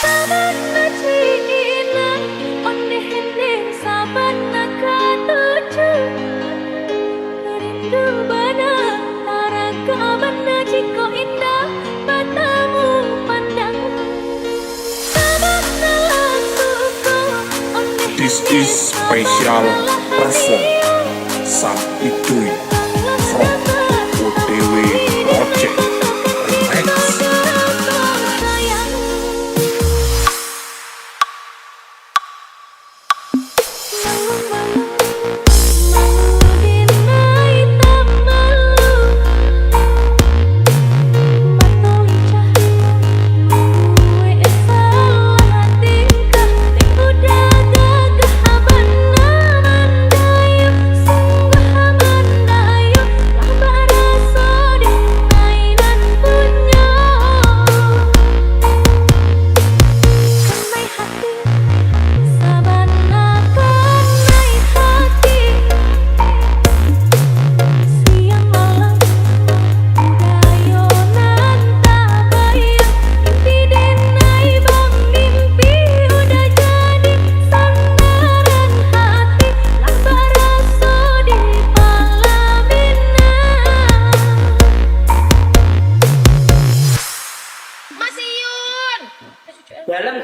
Saban naciinan ondeh-endeh saban nakatuju rindu bana taraga bana jiko indah matamu pandang saban nalasuko This is special perform Sam Idui from OTW Project Remix.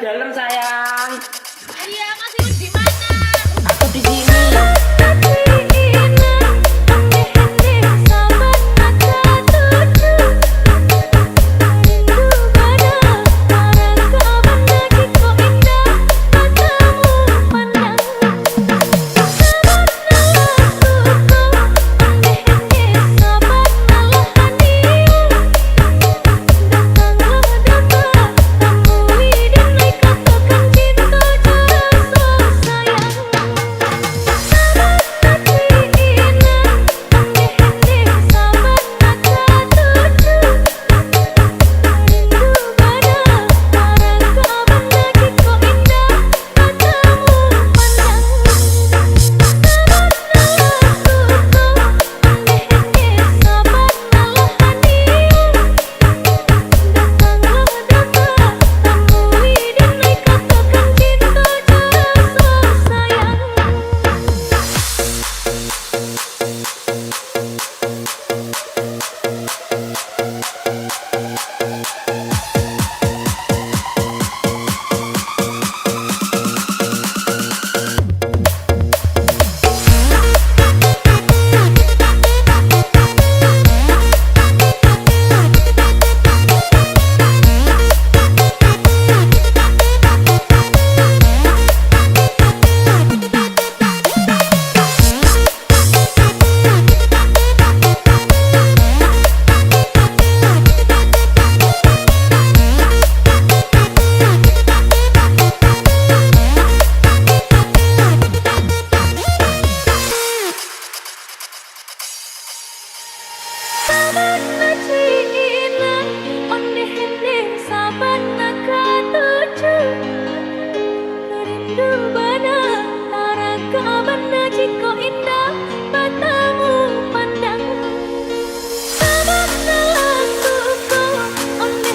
Dalam sayang. Iya, Mas Yun di mana? Aku di sini.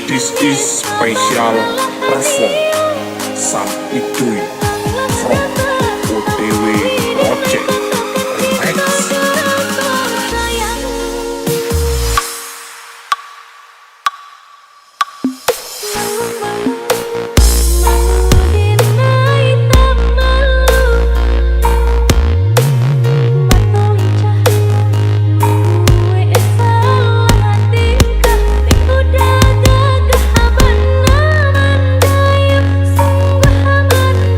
This is special perform Sam Idui from OTW Project Remix. Udah gagah abana mandayap sungguh aman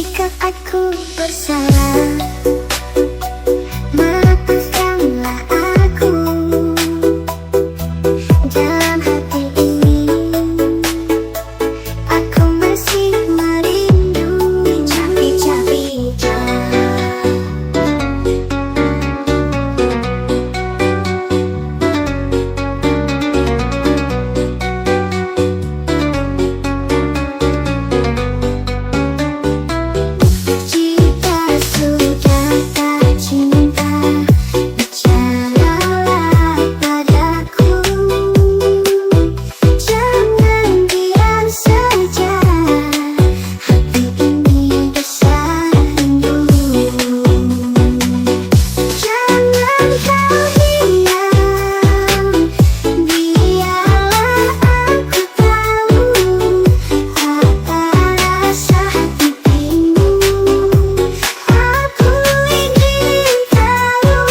Jika aku bersalah, maafkanlah aku. Dalam hati ini aku masih merindu. Pica-pica, jika sudah tak cinta, bicaralah padaku. Jangan diam saja, hati ini besar rindu. Jangan kau diam, biarlah aku tahu apa rasa hatimu. Aku ingin tahu.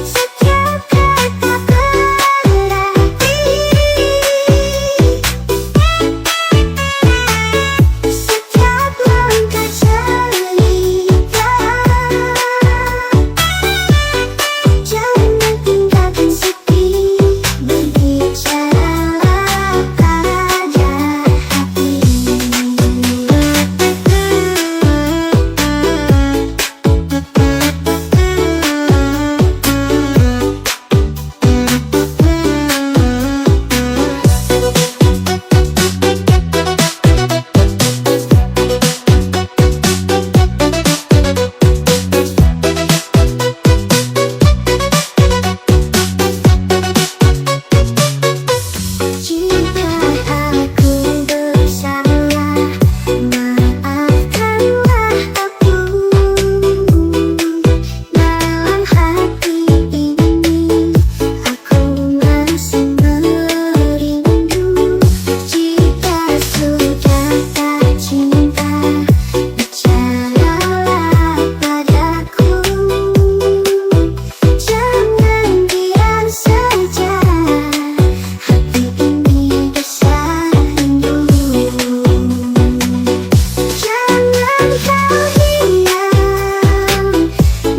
Setiap kata berarti, setiap langkah cerita. Jangan tinggalkan sepi, berbicaralah pada hati. Jika aku bersalah, maafkanlah aku. Dalam hati ini aku masih merindu. Jika sudah tak cinta, bicaralah padaku. Jangan diam saja, hati ini besar rindu. Jangan kau diam,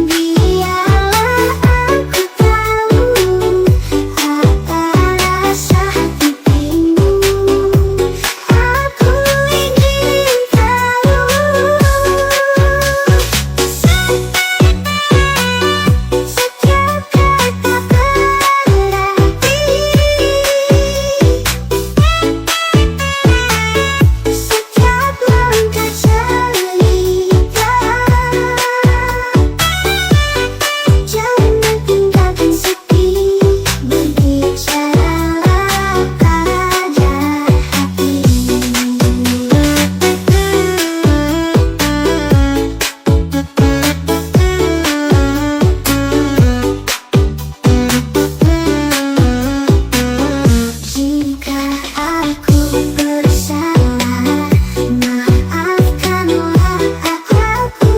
biarlah aku tahu apa rasa hatimu. Aku ingin tahu. Setiap kata berarti, setiap langkah cerita. Jangan tinggalkan sepi, berbicaralah pada hati. Jika aku bersalah, maafkanlah aku.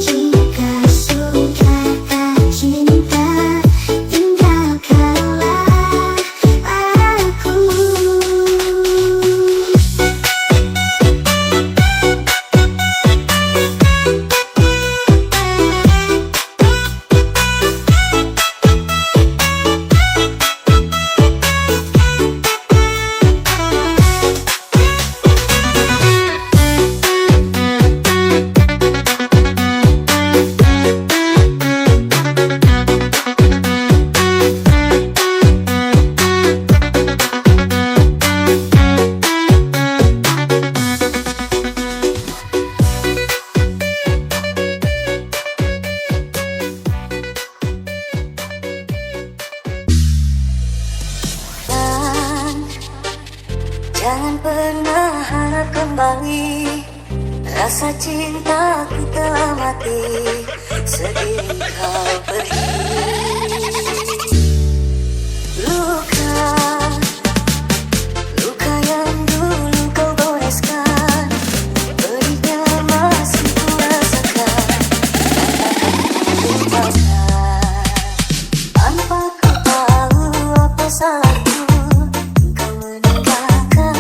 Jika sudah tak cinta, tinggalkanlah aku. Jangan pernah harap kembali, rasa cintaku telah mati seiring kau pergi. Luka, luka yang dulu kau goreskan, pedihnya masih ku rasakan. Tanpa ku tahu apa salahku, kau meninggalkan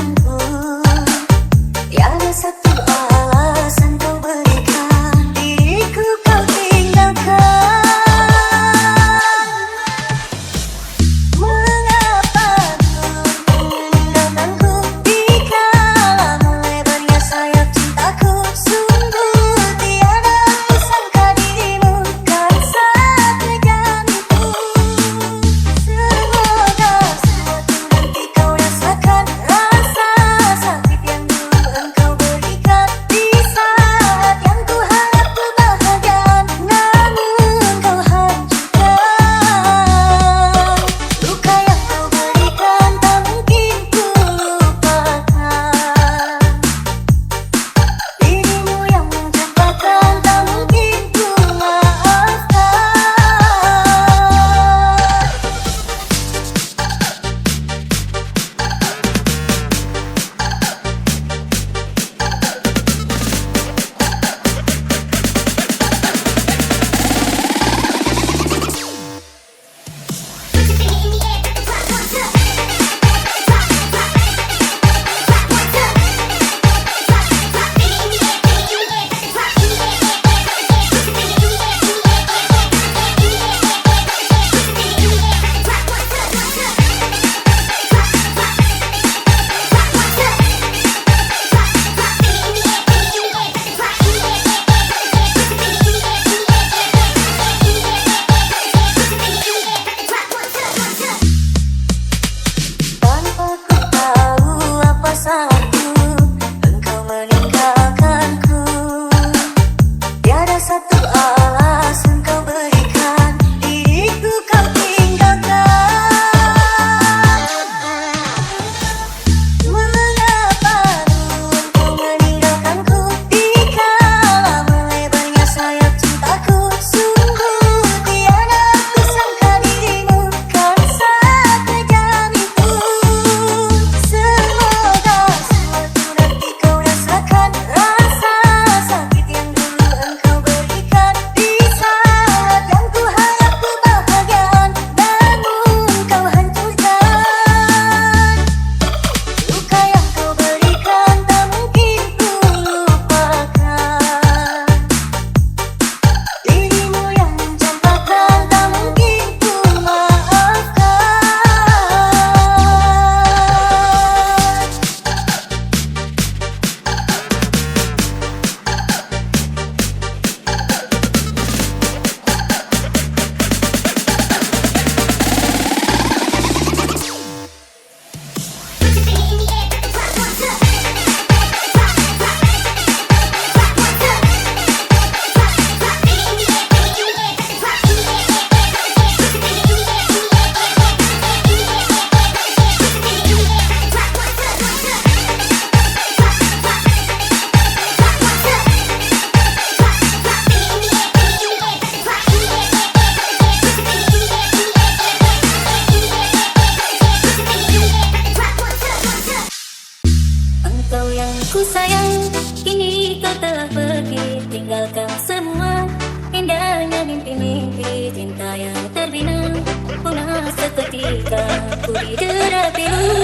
Aku sayang, kini kau telah pergi, tinggalkan semua indahnya mimpi-mimpi cinta yang terbina, punah seketika ku didera pilu.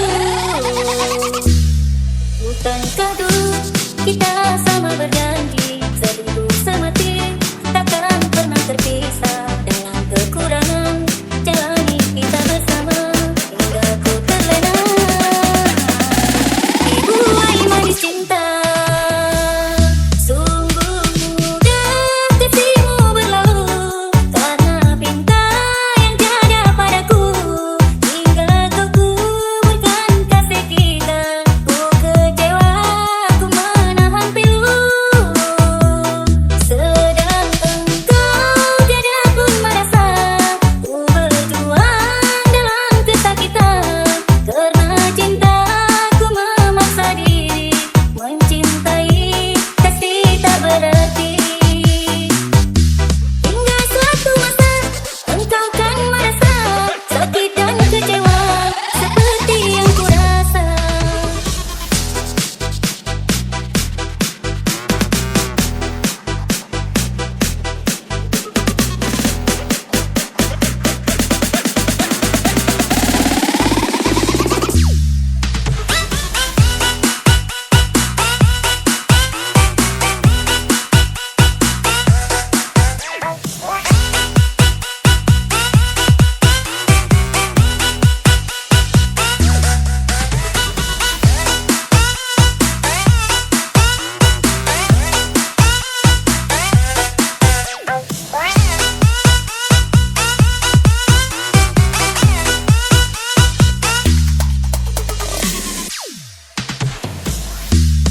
Bukankah dulu kita sama berjanji, seluruh semati takkan pernah terpisah. Dengan kekurangan jalani kita bersama hingga ku terlena. Dibuai manis cinta, sungguh mudah kasihmu berlalu, karena pinta yang tiada padaku. Hingga kau kuburkan kasih kita, ku kecewa, ku menahan pilu. Sedang engkau tiada pun merasa ku berjuang dalam kesakitan. Karena cinta ku memaksa diri mencintai, kasih tak berarti. Hingga suatu masa engkau kan merasa sakit dan kecewa seperti yang ku rasa.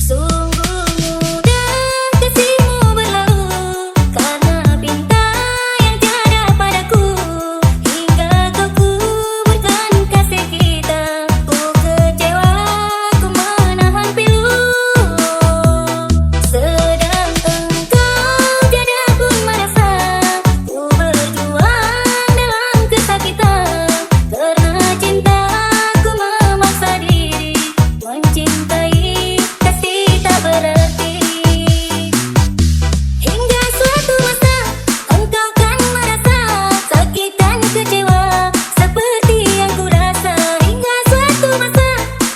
Sungguh mudah kasihmu berlalu, karena pinta yang tiada padaku. Hingga kau kuburkan kasih kita, ku kecewa, ku menahan pilu. Sedang engkau tiada pun merasa ku berjuang dalam kesakitan. Karena cinta ku memaksa diri mencintai, kasih tak berarti. Hingga suatu masa engkau kan merasa sakit dan kecewa seperti yang ku rasa. Hingga suatu masa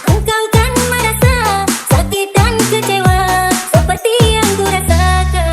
engkau kan merasa sakit dan kecewa seperti yang ku rasakan.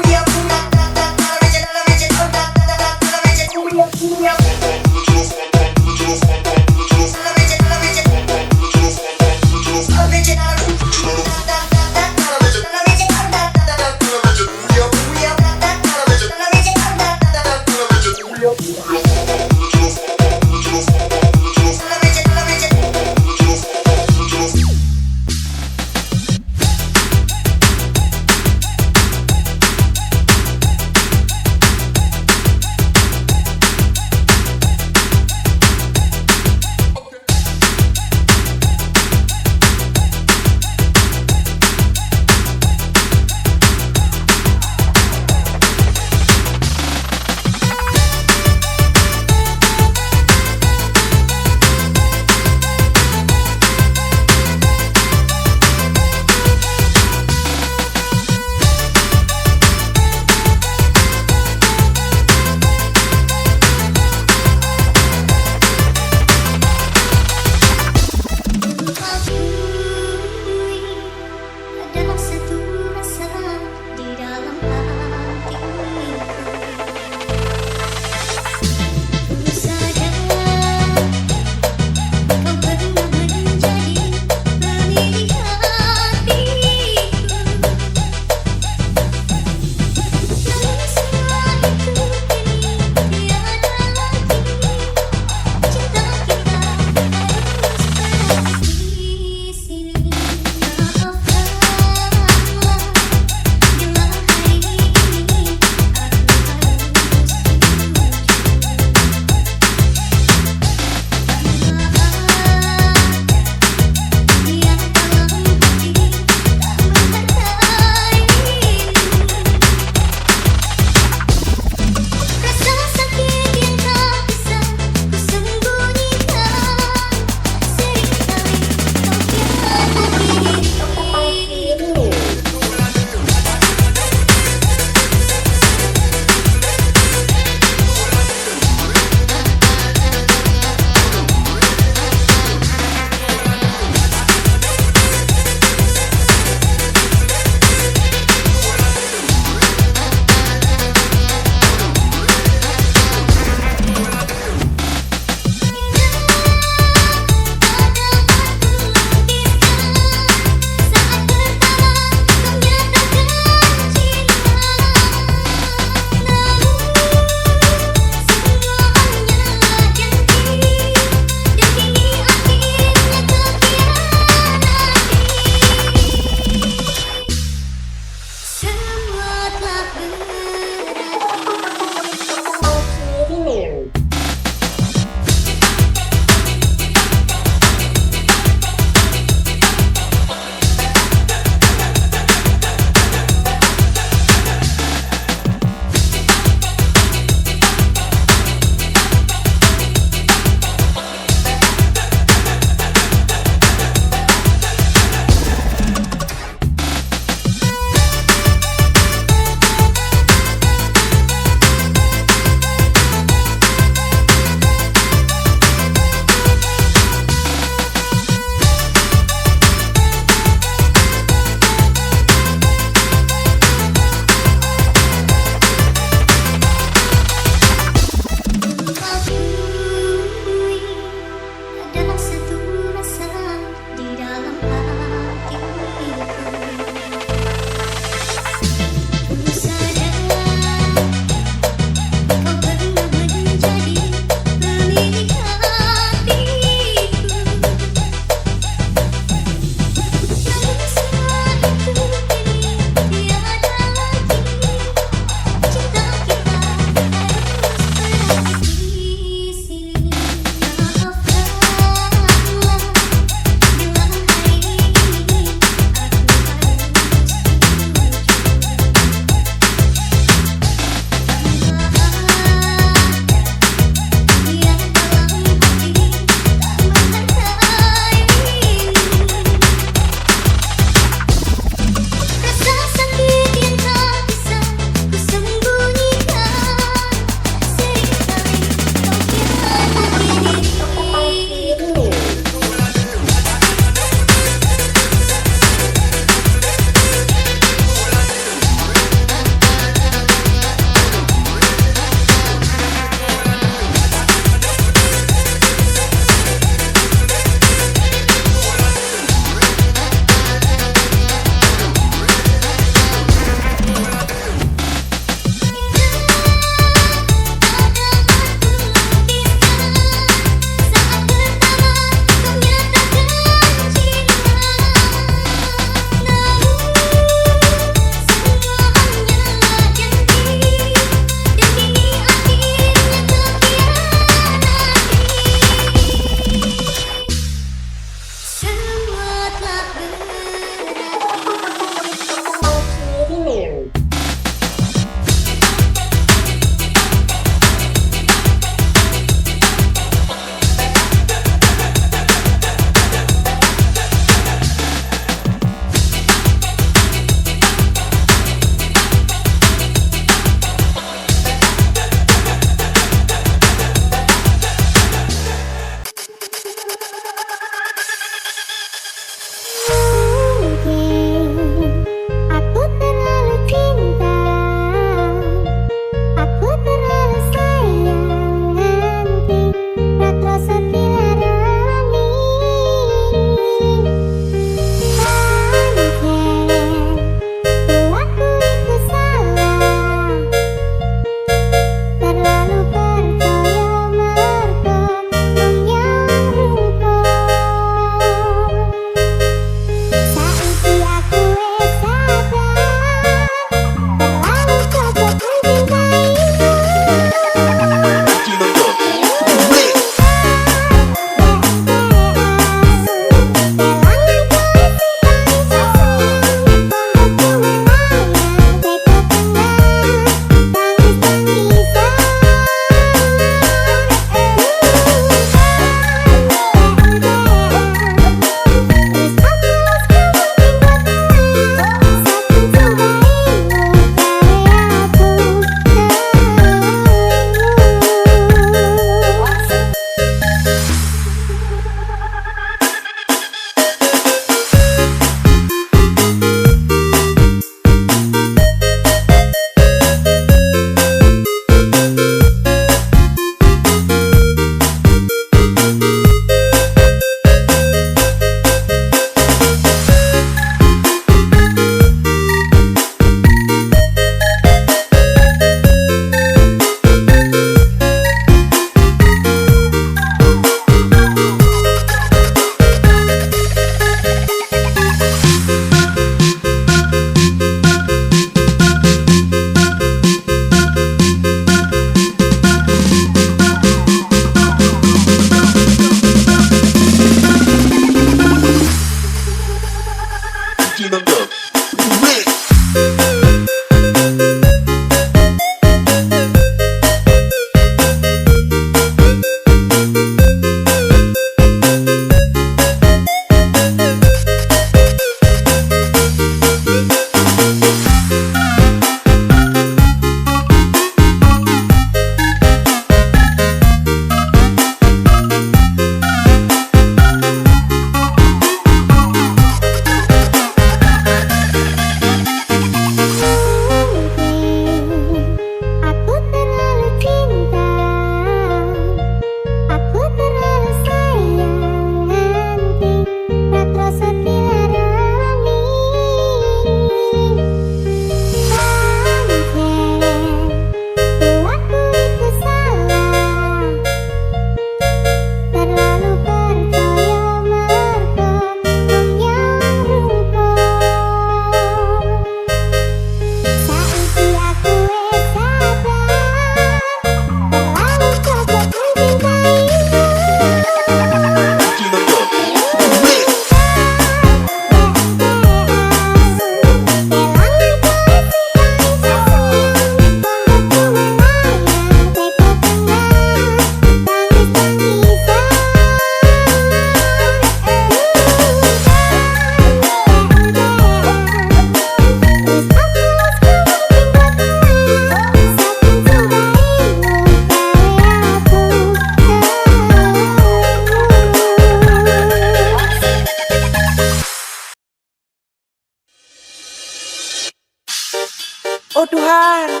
Tuhan,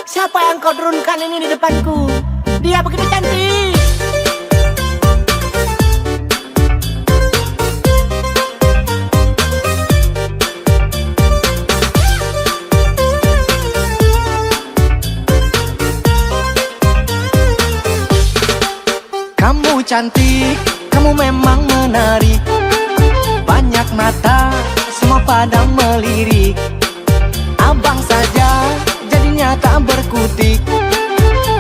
siapa yang kau turunkan ini di depanku? Dia begitu cantik. Kamu cantik, kamu memang menarik. Banyak mata, semua pada melirik. Abang saja jadinya tak berkutik.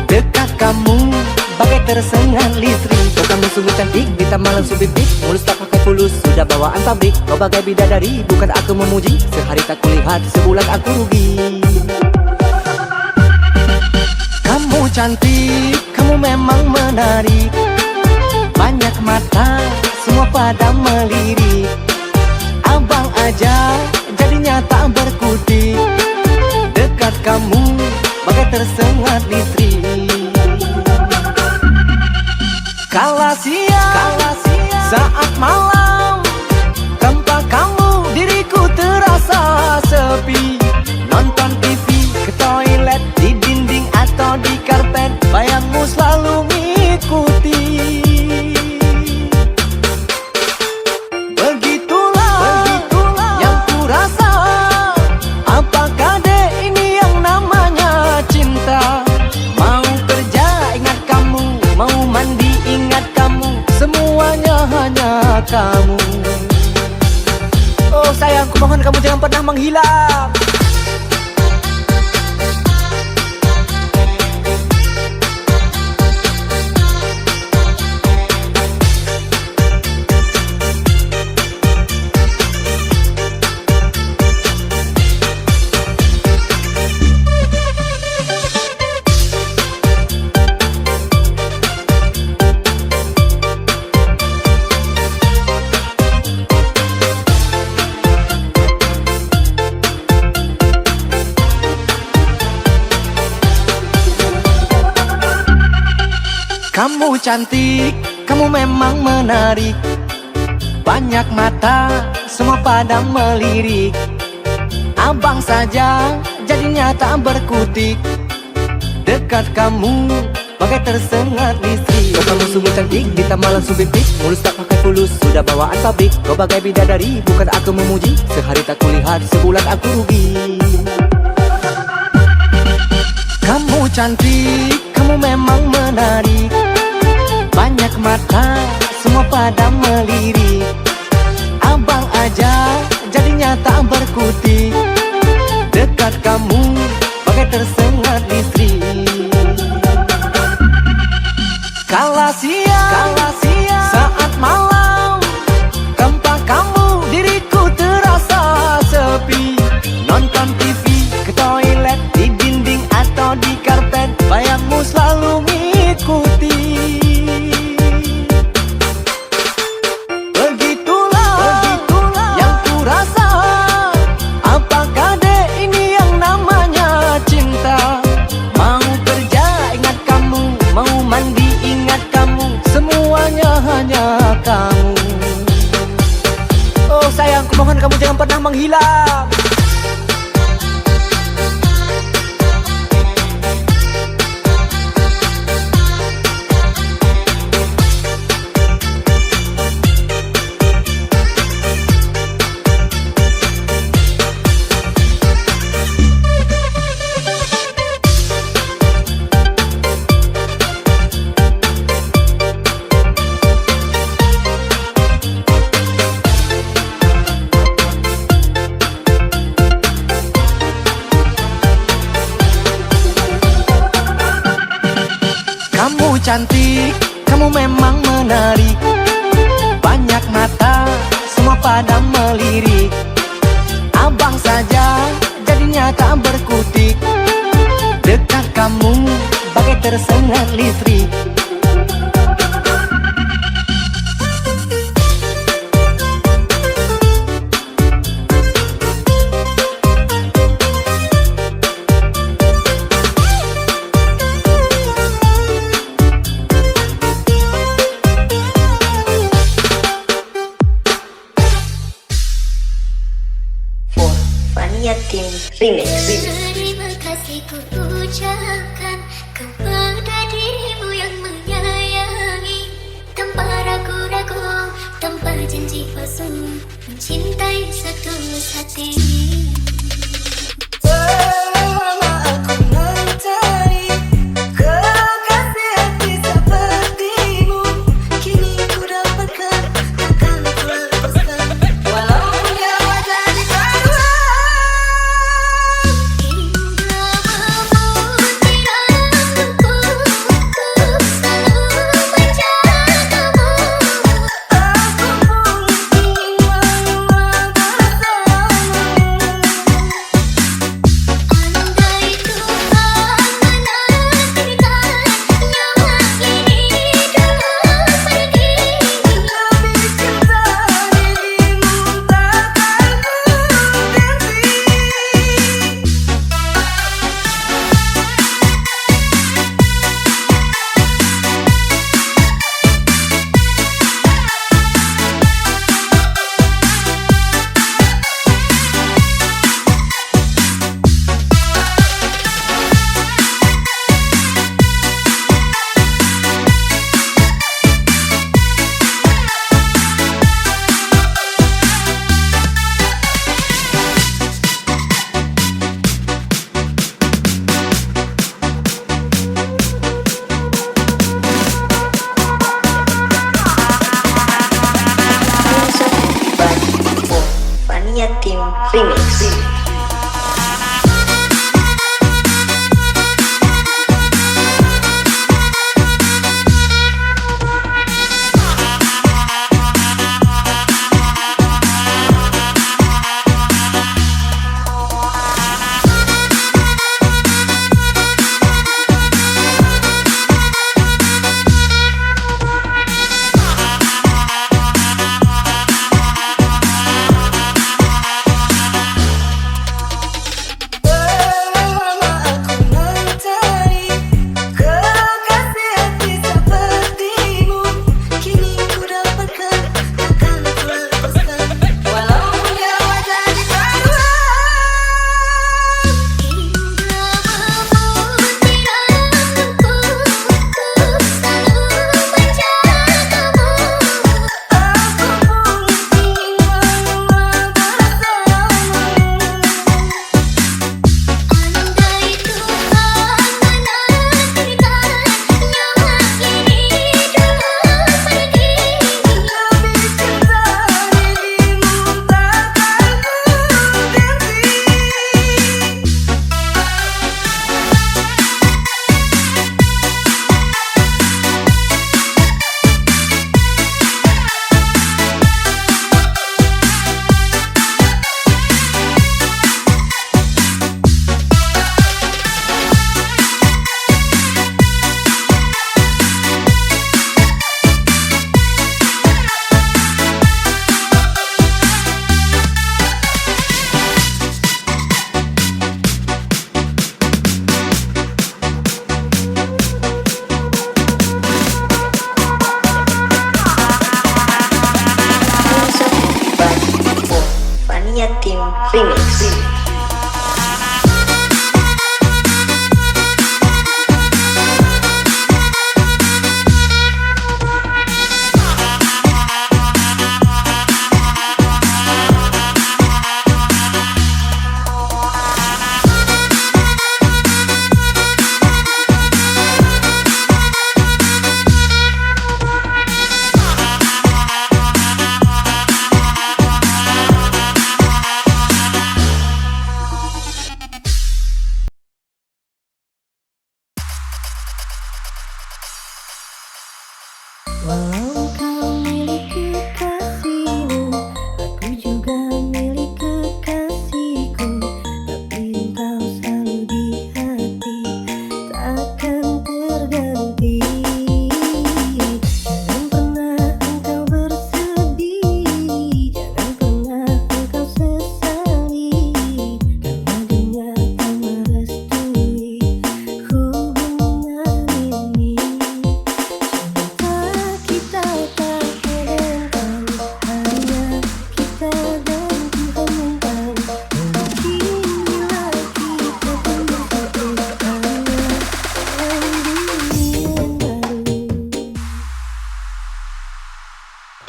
Dekat kamu bagai tersengat listrik. Kau kamu sungguh cantik, ditambah langsung pipik. Mulus tak pakai fulus, sudah bawaan pabrik. Kau bagai bidadari, bukan aku memuji. Sehari tak kulihat, sebulan aku rugi. Kamu cantik, kamu memang menarik. Banyak mata, semua pada melirik. Abang aja jadinya tak berkutik. Dekat kamu bagai tersengat listrik. Kala siang, saat malam, tanpa kamu diriku terasa sepi. Nonton TV, ke toilet, di dinding atau di karpet, bayangmu selalu mengikuti. Kamu, oh sayangku, mohon kamu jangan pernah menghilang. Kamu cantik, kamu memang menarik. Banyak mata, semua pada melirik. Abang saja jadinya tak berkutik. Dekat kamu bagai tersengat listrik. Kau kamu sungguh cantik, ditambah langsung pipik. Mulus tak pakai fulus, sudah bawaan pabrik. Kau bagai bidadari, bukan aku memuji. Sehari tak kulihat, sebulan aku rugi. Kamu cantik, kamu memang menarik. Banyak mata, semua pada melirik. Abang aja jadinya tak berkutik. Dekat kamu bagai tersengat listrik. Kala siang, saat malam, tanpa kamu diriku terasa sepi. Nonton TV, ke toilet, di dinding atau di karpet, bayangmu selalu mengikuti. Kamu, oh sayangku, mohon kamu jangan pernah menghilang. Kamu cantik, kamu memang menarik. Banyak mata, semua pada melirik. Abang saja jadinya tak berkutik. Dekat kamu bagai tersengat listrik. Fania Team Remix. Terima kasih. kasih ku ucapkan kepada dirimu yang menyayangi, tanpa ragu-ragu, tanpa janji palsu, mencintai setulus hati. Selama aku mencari kekasih hati sepertimu, kini ku dapatkan, takkan ku lepaskan. Walaupun dia wajah di taruhan, Hingga memutih rambutku, ku selalu menjagamu. aku pun ingin meluang bersamamu. Andai Tuhan menakdirkan nyawa ini dulu pergi, Lebih cinta dirimu takkan ku ganti. Vania Team Remix. Selama aku mencari kekasih hati sepertimu, kini ku dapatkan, takkan ku lepaskan. Walaupun dia wajah di taruhan, hingga memutih rambutku, ku selalu menjagamu. aku pun ingin meluang bersamamu. Andai Tuhan menakdirkan nyawa ini dulu pergi, Lebih cinta dirimu takkan ku ganti. Vania Team Remix.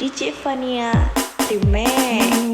DJ Fania Remix.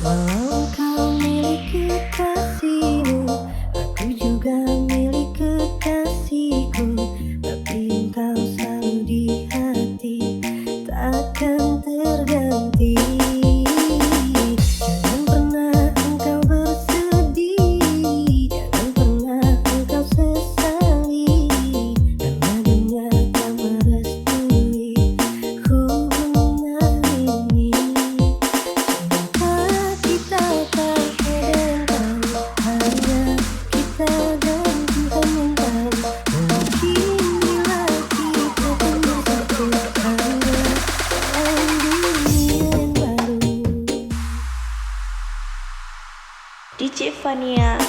Walau kau milik kekasihmu, aku juga milik kekasihku. Tapi engkau selalu di hati, takkan terganti. Jangan pernah engkau bersedih, jangan pernah engkau sesali, karena dunia tak merestui hubungan ini. Kita tak heran, hanya kita dan teman-teman. Mungkin bila kita bersatu, hanya dalam dunia yang baru. DJ Fania